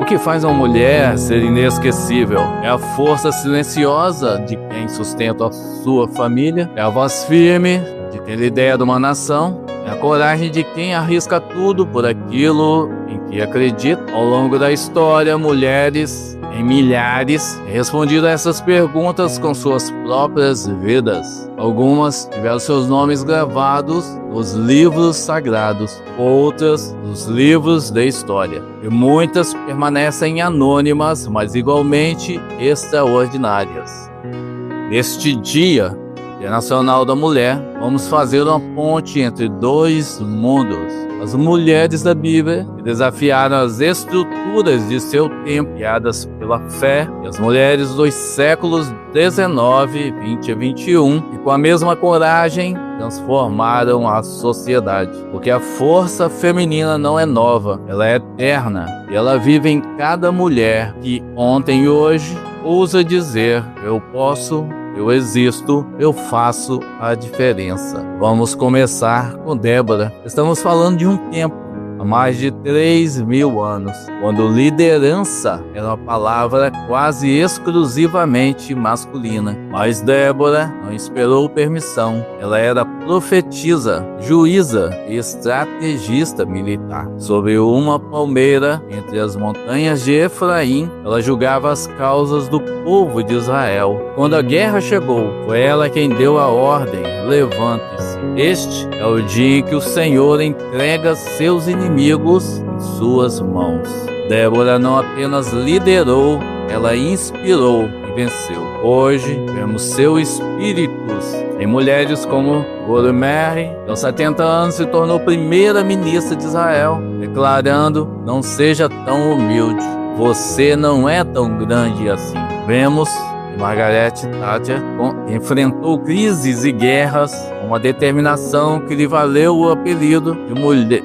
O que faz uma mulher ser inesquecível é a força silenciosa de quem sustenta a sua família, é a voz firme de quem lidera uma nação, é a coragem de quem arrisca tudo por aquilo em que acredita. Ao longo da história, mulheres em milhares têm respondido a essas perguntas com suas próprias vidas. Algumas tiveram seus nomes gravados nos livros sagrados, outras nos livros da história. E muitas permanecem anônimas, mas igualmente extraordinárias. Neste Dia Internacional da Mulher, vamos fazer uma ponte entre dois mundos. As mulheres da Bíblia que desafiaram as estruturas de seu tempo, guiadas pela fé, e as mulheres dos séculos 19, 20 e 21, que com a mesma coragem transformaram a sociedade. Porque a força feminina não é nova, ela é eterna, e ela vive em cada mulher que ontem e hoje ousa dizer: eu posso, eu existo, eu faço a diferença. Vamos começar com Débora. Estamos falando de um tempo, há mais de 3.000 anos, quando liderança era uma palavra quase exclusivamente masculina. Mas Débora não esperou permissão. Ela era profetisa, juíza e estrategista militar. Sobre uma palmeira entre as montanhas de Efraim, ela julgava as causas do povo de Israel. Quando a guerra chegou, foi ela quem deu a ordem: levante-se. Este é o dia em que o Senhor entrega seus inimigos em suas mãos. Débora não apenas liderou, ela inspirou e venceu. Hoje vemos seu espíritos em mulheres como Gomer, que aos 70 anos se tornou primeira-ministra de Israel, declarando: não seja tão humilde, você não é tão grande assim. Vemos que Margaret Thatcher enfrentou crises e guerras com uma determinação que lhe valeu o apelido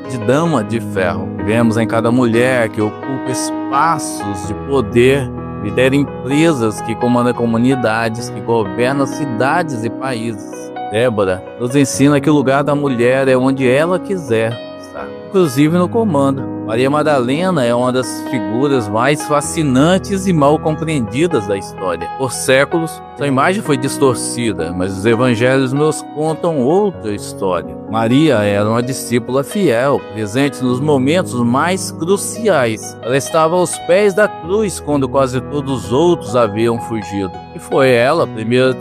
de Dama de Ferro. Vemos em cada mulher que ocupa espaços de poder, lidera empresas, que comanda comunidades, que governa cidades e países. Débora nos ensina que o lugar da mulher é onde ela quiser estar, inclusive no comando. Maria Madalena é uma das figuras mais fascinantes e mal compreendidas da história. Por séculos, sua imagem foi distorcida, mas os evangelhos nos contam outra história. Maria era uma discípula fiel, presente nos momentos mais cruciais. Ela estava aos pés da cruz quando quase todos os outros haviam fugido. E foi ela a primeira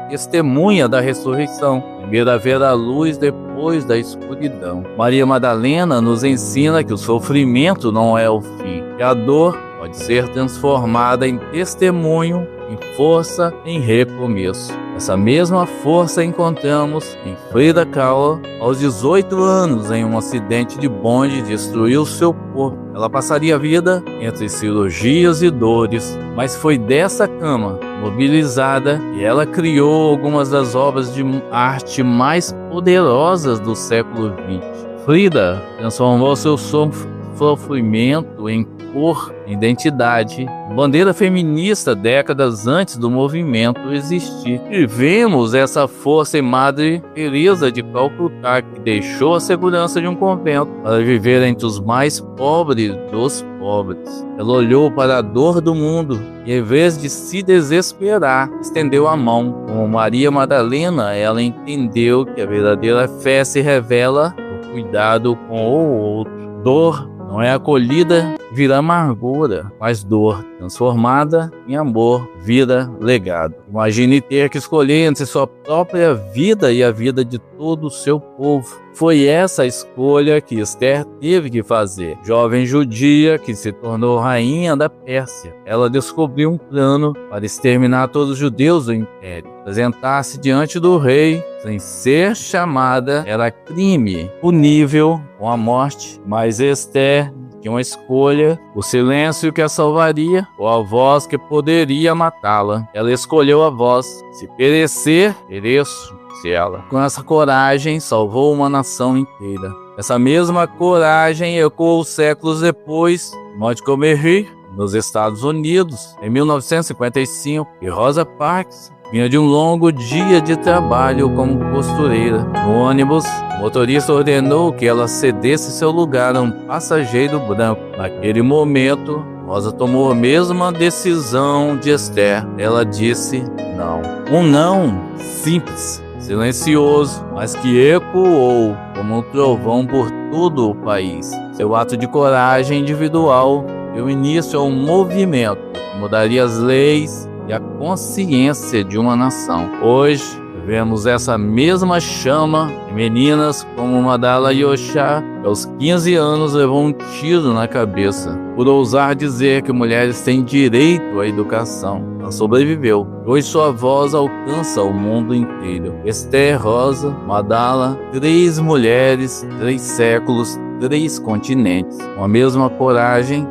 testemunha da ressurreição, primeira a ver a luz depois da escuridão. Maria Madalena nos ensina que o sofrimento não é o fim, que a dor pode ser transformada em testemunho, em força, em recomeço. Essa mesma força encontramos em Frida Kahlo. Aos 18 anos, em um acidente de bonde, destruiu seu corpo. Ela passaria a vida entre cirurgias e dores, mas foi dessa cama mobilizada e ela criou algumas das obras de arte mais poderosas do século XX. Frida transformou seu sofrimento em cor, identidade, bandeira feminista décadas antes do movimento existir. E vemos essa força em Madre Teresa de Calcutá, que deixou a segurança de um convento para viver entre os mais pobres dos pobres. Ela olhou para a dor do mundo e, em vez de se desesperar, estendeu a mão. Como Maria Madalena, ela entendeu que a verdadeira fé se revela no cuidado com o outro. Dor não é acolhida, vira amargura, mas dor transformada em amor vira legado. Imagine ter que escolher entre sua própria vida e a vida de todo o seu povo. Foi essa a escolha que Esther teve que fazer. Jovem judia que se tornou rainha da Pérsia, ela descobriu um plano para exterminar todos os judeus do império. Apresentar-se diante do rei sem ser chamada era crime, punível com a morte. Mas Esther tinha uma escolha: o silêncio que a salvaria ou a voz que poderia matá-la. Ela escolheu a voz. Se perecer, pereço. Ela, com essa coragem, salvou uma nação inteira. Essa mesma coragem ecoou séculos depois em Montgomery, nos Estados Unidos, em 1955, e Rosa Parks vinha de um longo dia de trabalho como costureira. No ônibus, o motorista ordenou que ela cedesse seu lugar a um passageiro branco. Naquele momento, Rosa tomou a mesma decisão de Esther. Ela disse não. Um não simples, silencioso, mas que ecoou como um trovão por todo o país. Seu ato de coragem individual deu início a um movimento que mudaria as leis e a consciência de uma nação. Hoje, vemos essa mesma chama em meninas como Madala Yoshá, que aos 15 anos levou um tiro na cabeça por ousar dizer que mulheres têm direito à educação. Ela sobreviveu. Hoje sua voz alcança o mundo inteiro. Esther, Rosa, Madala, 3 mulheres, 3 séculos, 3 continentes, com a mesma coragem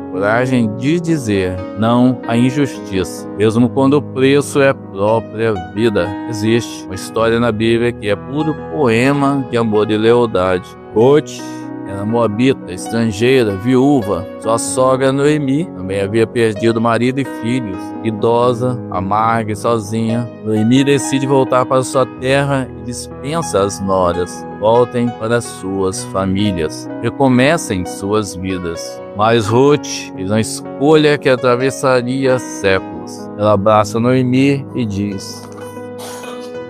de dizer não à injustiça, mesmo quando o preço é a própria vida. Existe uma história na Bíblia que é puro poema de amor e lealdade. Ruth era moabita, estrangeira, viúva. Sua sogra Noemi também havia perdido marido e filhos. Idosa, amarga e sozinha, Noemi decide voltar para sua terra e dispensa as noras. Voltem para suas famílias, recomecem suas vidas. Mas Ruth fez uma escolha que atravessaria séculos. Ela abraça Noemi e diz: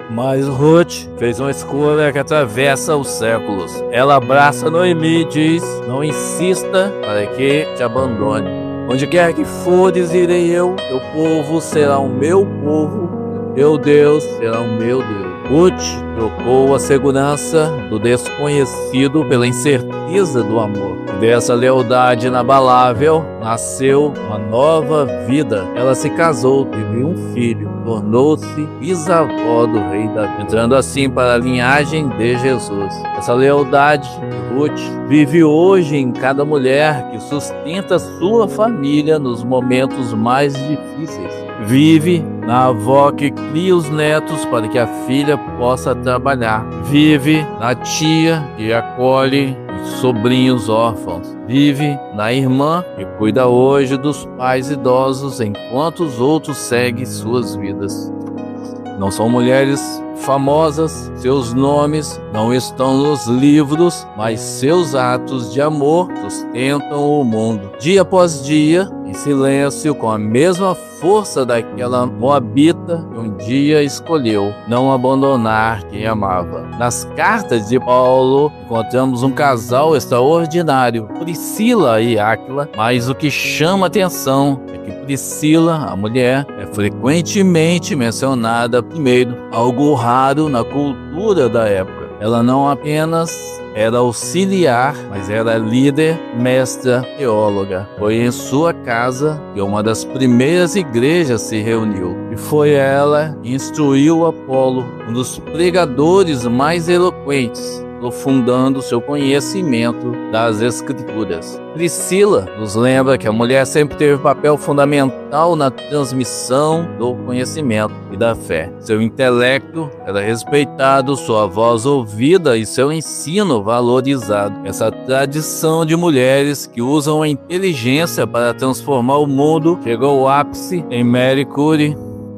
mas Ruth fez uma escolha que atravessa os séculos. Ela abraça Noemi e diz: não insista para que te abandone. Onde quer que fores, irei eu. Teu povo será o meu povo. Teu Deus será o meu Deus. Ruth trocou a segurança do desconhecido pela incerteza do amor. Dessa lealdade inabalável nasceu uma nova vida. Ela se casou, teve um filho, tornou-se bisavó do rei Davi, entrando assim para a linhagem de Jesus. Essa lealdade de Ruth vive hoje em cada mulher que sustenta sua família nos momentos mais difíceis. Vive na avó que cria os netos para que a filha possa trabalhar. Vive na tia que acolhe os sobrinhos órfãos. Vive na irmã que cuida hoje dos pais idosos enquanto os outros seguem suas vidas. Não são mulheres famosas, seus nomes não estão nos livros, mas seus atos de amor sustentam o mundo. Dia após dia, em silêncio, com a mesma força daquela moabita que um dia escolheu não abandonar quem amava. Nas cartas de Paulo, encontramos um casal extraordinário, Priscila e Áquila, mas o que chama atenção é que Priscila, a mulher, é frequentemente mencionada primeiro, algo raro na cultura da época. Ela não apenas era auxiliar, mas era líder, mestra, teóloga. Foi em sua casa que uma das primeiras igrejas se reuniu. E foi ela que instruiu Apolo, um dos pregadores mais eloquentes, aprofundando seu conhecimento das Escrituras. Priscila nos lembra que a mulher sempre teve papel fundamental na transmissão do conhecimento e da fé. Seu intelecto era respeitado, sua voz ouvida e seu ensino valorizado. Essa tradição de mulheres que usam a inteligência para transformar o mundo chegou ao ápice em Marie Curie,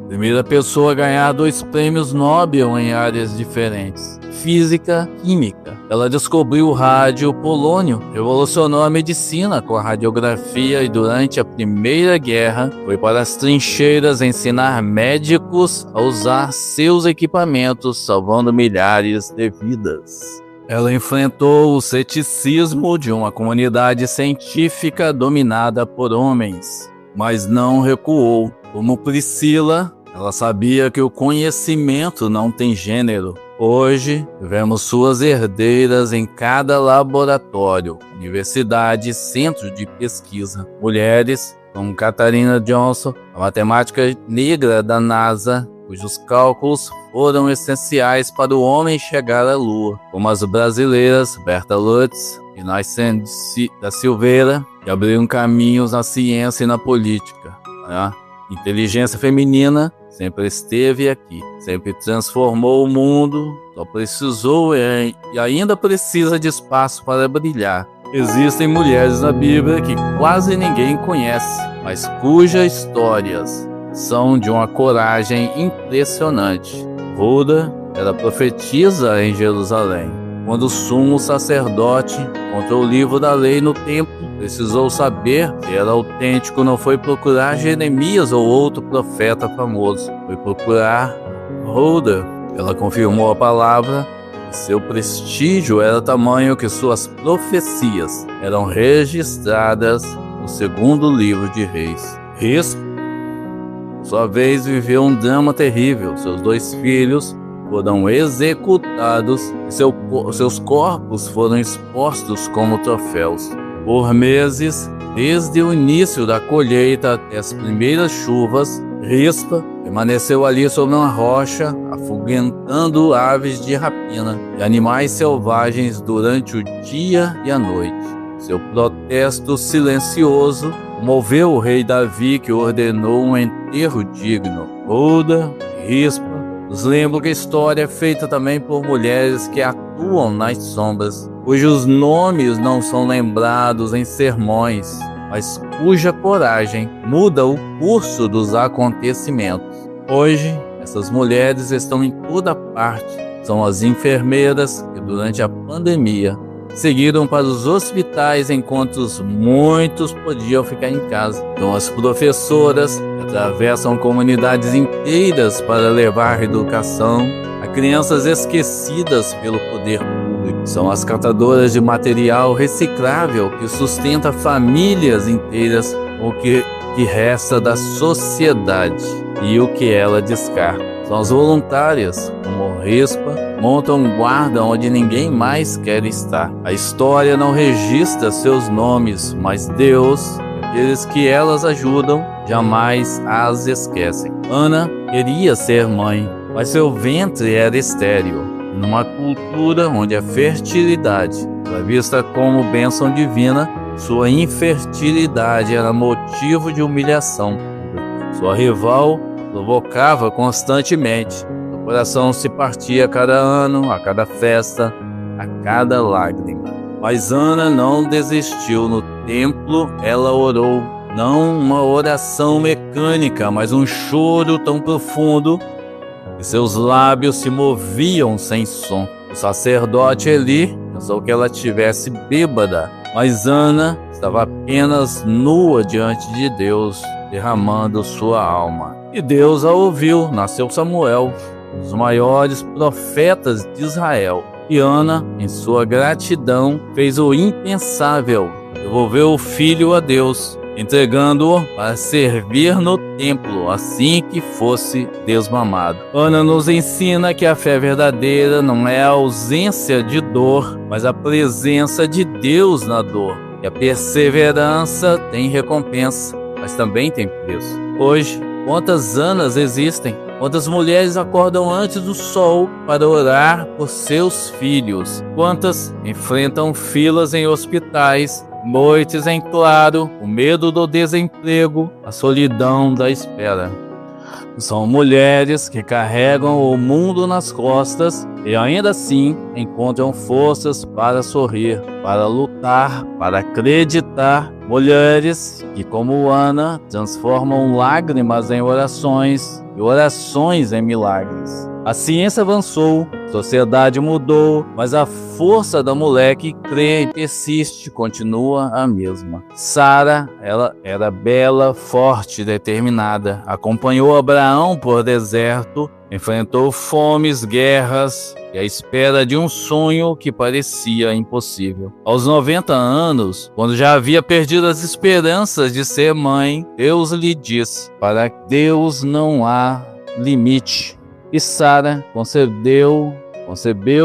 primeira pessoa a ganhar 2 prêmios Nobel em áreas diferentes: física e química. Ela descobriu o rádio polônio, revolucionou a medicina com a radiografia e durante a Primeira Guerra foi para as trincheiras ensinar médicos a usar seus equipamentos, salvando milhares de vidas. Ela enfrentou o ceticismo de uma comunidade científica dominada por homens, mas não recuou. Como Priscila, ela sabia que o conhecimento não tem gênero. Hoje, vemos suas herdeiras em cada laboratório, universidade e centro de pesquisa. Mulheres como Katharina Johnson, a matemática negra da NASA, cujos cálculos foram essenciais para o homem chegar à Lua, como as brasileiras Berta Lutz e Nascente da Silveira, que abriram caminhos na ciência e na política. A inteligência feminina sempre esteve aqui, sempre transformou o mundo, só precisou e ainda precisa de espaço para brilhar. Existem mulheres na Bíblia que quase ninguém conhece, mas cujas histórias são de uma coragem impressionante. Ruda era profetisa em Jerusalém, quando o sumo sacerdote encontrou o livro da lei no templo precisou saber se era autêntico, não foi procurar Jeremias ou outro profeta famoso, foi procurar Huldah. Ela confirmou a palavra e seu prestígio era tamanho que suas profecias eram registradas no segundo livro de Reis. Risco, por sua vez, viveu um drama terrível. Seus 2 filhos foram executados e seus corpos foram expostos como troféus. Por meses, desde o início da colheita até as primeiras chuvas, Rispa permaneceu ali sobre uma rocha, afugentando aves de rapina e animais selvagens durante o dia e a noite. Seu protesto silencioso moveu o rei Davi, que ordenou um enterro digno. Huldah e Rispa nos lembram que a história é feita também por mulheres que atuam nas sombras, cujos nomes não são lembrados em sermões, mas cuja coragem muda o curso dos acontecimentos. Hoje, essas mulheres estão em toda parte. São as enfermeiras que, durante a pandemia, seguiram para os hospitais enquanto muitos podiam ficar em casa. São as professoras que atravessam comunidades inteiras para levar educação a crianças esquecidas pelo poder público. São as catadoras de material reciclável que sustenta famílias inteiras com o que resta da sociedade e o que ela descarta. São as voluntárias, como Rispa, montam guarda onde ninguém mais quer estar. A história não registra seus nomes, mas Deus, aqueles que elas ajudam, jamais as esquecem. Ana queria ser mãe, mas seu ventre era estéril. Numa cultura onde a fertilidade era vista como bênção divina, sua infertilidade era motivo de humilhação. Sua rival provocava constantemente. O coração se partia a cada ano, a cada festa, a cada lágrima. Mas Ana não desistiu. No templo ela orou, não uma oração mecânica, mas um choro tão profundo que seus lábios se moviam sem som. O sacerdote Eli pensou que ela estivesse bêbada, mas Ana estava apenas nua diante de Deus, derramando sua alma. E Deus a ouviu. Nasceu Samuel, um dos maiores profetas de Israel. E Ana, em sua gratidão, fez o impensável, devolveu o filho a Deus, entregando-o para servir no templo assim que fosse desmamado. Ana nos ensina que a fé verdadeira não é a ausência de dor, mas a presença de Deus na dor. E a perseverança tem recompensa, mas também tem preço. Hoje, quantas Anas existem? Quantas mulheres acordam antes do sol para orar por seus filhos? Quantas enfrentam filas em hospitais, noites em claro, o medo do desemprego, a solidão da espera? São mulheres que carregam o mundo nas costas e ainda assim encontram forças para sorrir, para lutar, para acreditar. Mulheres que, como Ana, transformam lágrimas em orações e orações em milagres. A ciência avançou, a sociedade mudou, mas a força da mulher que crê e persiste continua a mesma. Sara, ela era bela, forte, determinada. Acompanhou Abraão por deserto, enfrentou fomes, guerras e a espera de um sonho que parecia impossível. Aos 90 anos, quando já havia perdido as esperanças de ser mãe, Deus lhe disse: para Deus não há limite. E Sara concebeu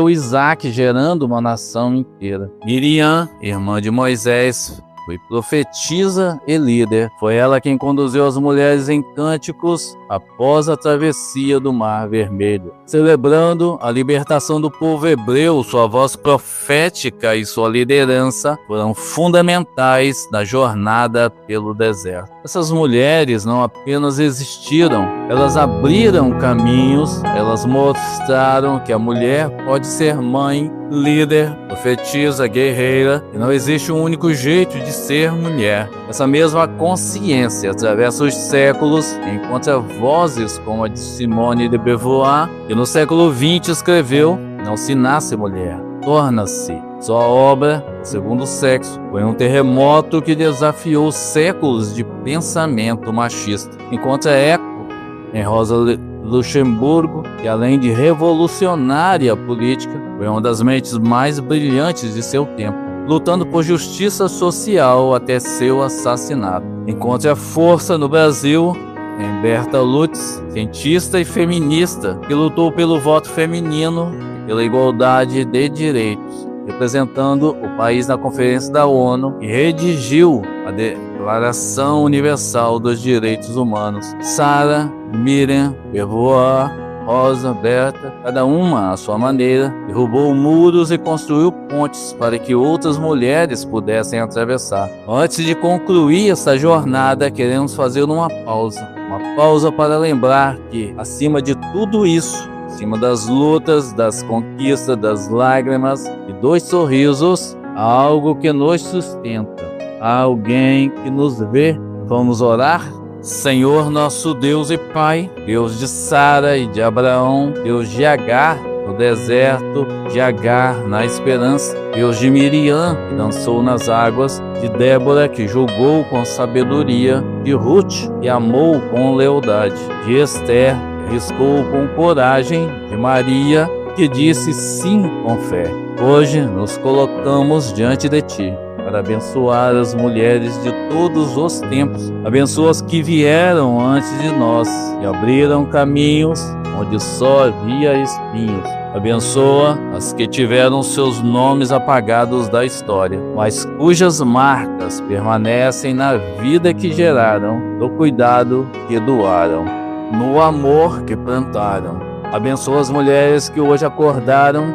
Isaque, gerando uma nação inteira. Miriam, irmã de Moisés, foi profetisa e líder. Foi ela quem conduziu as mulheres em cânticos após a travessia do Mar Vermelho. Celebrando a libertação do povo hebreu, sua voz profética e sua liderança foram fundamentais na jornada pelo deserto. Essas mulheres não apenas existiram, elas abriram caminhos, elas mostraram que a mulher pode ser mãe, líder, profetisa, guerreira, e não existe um único jeito de ser mulher. Essa mesma consciência atravessa os séculos e encontra vozes como a de Simone de Beauvoir, que no século XX escreveu: não se nasce mulher, torna-se. Sua obra, Segundo Sexo, foi um terremoto que desafiou séculos de pensamento machista. Encontra eco em Rosa Luxemburgo, que além de revolucionária política, foi uma das mentes mais brilhantes de seu tempo, lutando por justiça social até seu assassinato. Encontre a força no Brasil em Berta Lutz, cientista e feminista, que lutou pelo voto feminino e pela igualdade de direitos, representando o país na Conferência da ONU e redigiu a Declaração Universal dos Direitos Humanos. Sarah, Miriam, Beauvoir, Rosa, Berta, cada uma à sua maneira, derrubou muros e construiu pontes para que outras mulheres pudessem atravessar. Antes de concluir essa jornada, queremos fazer uma pausa para lembrar que, acima de tudo isso, acima das lutas, das conquistas, das lágrimas e dos sorrisos, há algo que nos sustenta, há alguém que nos vê. Vamos orar? Senhor nosso Deus e Pai, Deus de Sara e de Abraão, Deus de Agar no deserto, de Agar na esperança, Deus de Miriam que dançou nas águas, de Débora que julgou com sabedoria, de Ruth que amou com lealdade, de Esther que arriscou com coragem, de Maria que disse sim com fé. Hoje nos colocamos diante de Ti para abençoar as mulheres de todos os tempos. Abençoa as que vieram antes de nós e abriram caminhos onde só havia espinhos. Abençoa as que tiveram seus nomes apagados da história, mas cujas marcas permanecem na vida que geraram, no cuidado que doaram, no amor que plantaram. Abençoa as mulheres que hoje acordaram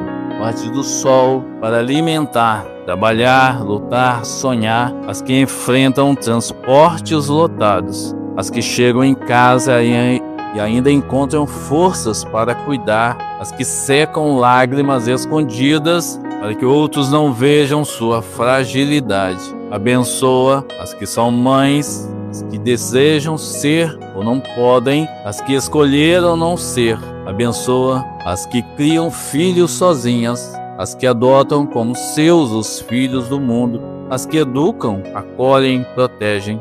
antes do sol para alimentar, trabalhar, lutar, sonhar, as que enfrentam transportes lotados, as que chegam em casa e ainda encontram forças para cuidar, as que secam lágrimas escondidas para que outros não vejam sua fragilidade. Abençoa as que são mães, as que desejam ser ou não podem, as que escolheram não ser. Abençoa as que criam filhos sozinhas, as que adotam como seus os filhos do mundo, as que educam, acolhem, protegem.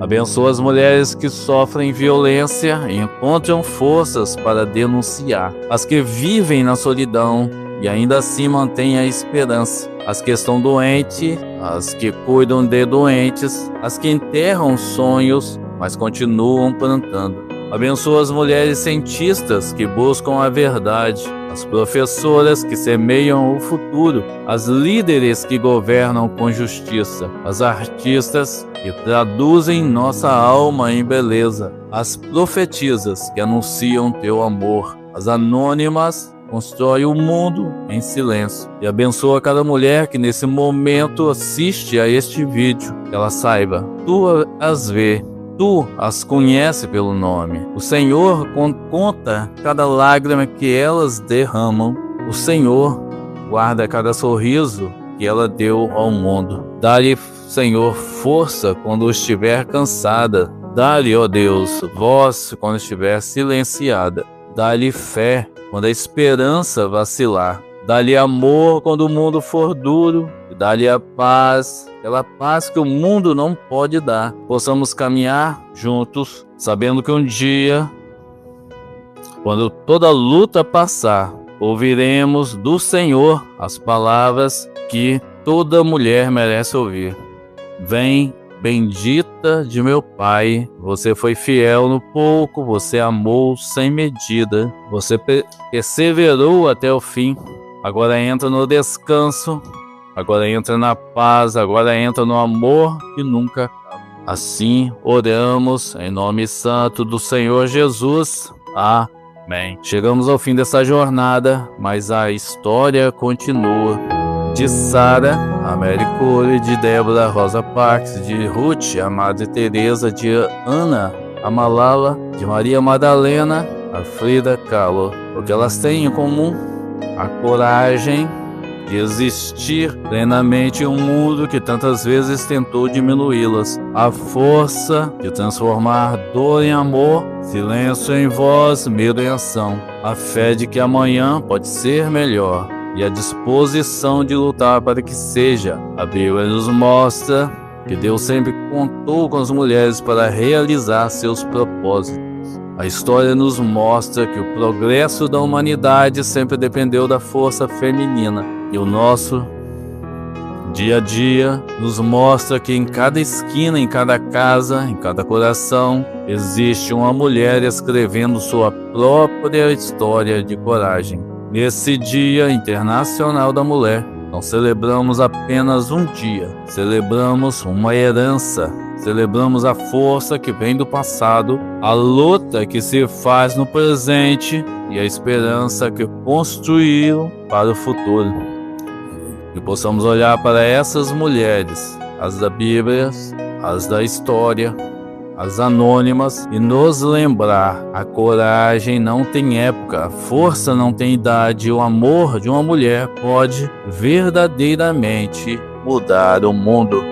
Abençoa as mulheres que sofrem violência e encontram forças para denunciar, as que vivem na solidão e ainda assim mantêm a esperança, as que estão doentes, as que cuidam de doentes, as que enterram sonhos, mas continuam plantando. Abençoa as mulheres cientistas que buscam a verdade, as professoras que semeiam o futuro, as líderes que governam com justiça, as artistas que traduzem nossa alma em beleza, as profetisas que anunciam teu amor, as anônimas constroem o mundo em silêncio. E abençoa cada mulher que nesse momento assiste a este vídeo, que ela saiba, tu as vê, tu as conhece pelo nome. O Senhor conta cada lágrima que elas derramam. O Senhor guarda cada sorriso que ela deu ao mundo. Dá-lhe, Senhor, força quando estiver cansada. Dá-lhe, ó Deus, voz quando estiver silenciada. Dá-lhe fé quando a esperança vacilar. Dá-lhe amor quando o mundo for duro. E dá-lhe a paz, aquela paz que o mundo não pode dar. Possamos caminhar juntos, sabendo que um dia, quando toda luta passar, ouviremos do Senhor as palavras que toda mulher merece ouvir. Vem, bendita de meu Pai, você foi fiel no pouco, você amou sem medida, você perseverou até o fim. Agora entra no descanso, agora entra na paz, agora entra no amor que nunca acaba. Assim oramos em nome santo do Senhor Jesus. Amém. Chegamos ao fim dessa jornada, mas a história continua. De Sara, a Mary Cole, de Débora, Rosa Parks, de Ruth, a Madre Teresa, de Ana, a Malala, de Maria Madalena, a Frida Kahlo. O que elas têm em comum? A coragem de existir plenamente em um mundo que tantas vezes tentou diminuí-las, a força de transformar dor em amor, silêncio em voz, medo em ação, a fé de que amanhã pode ser melhor, e a disposição de lutar para que seja. A Bíblia nos mostra que Deus sempre contou com as mulheres para realizar seus propósitos. A história nos mostra que o progresso da humanidade sempre dependeu da força feminina, e o nosso dia a dia nos mostra que em cada esquina, em cada casa, em cada coração, existe uma mulher escrevendo sua própria história de coragem. Nesse Dia Internacional da Mulher, não celebramos apenas um dia, celebramos uma herança, celebramos a força que vem do passado, a luta que se faz no presente e a esperança que construíram para o futuro. Que possamos olhar para essas mulheres, as da Bíblia, as da história, as anônimas, e nos lembrar: a coragem não tem época, a força não tem idade, o amor de uma mulher pode verdadeiramente mudar o mundo.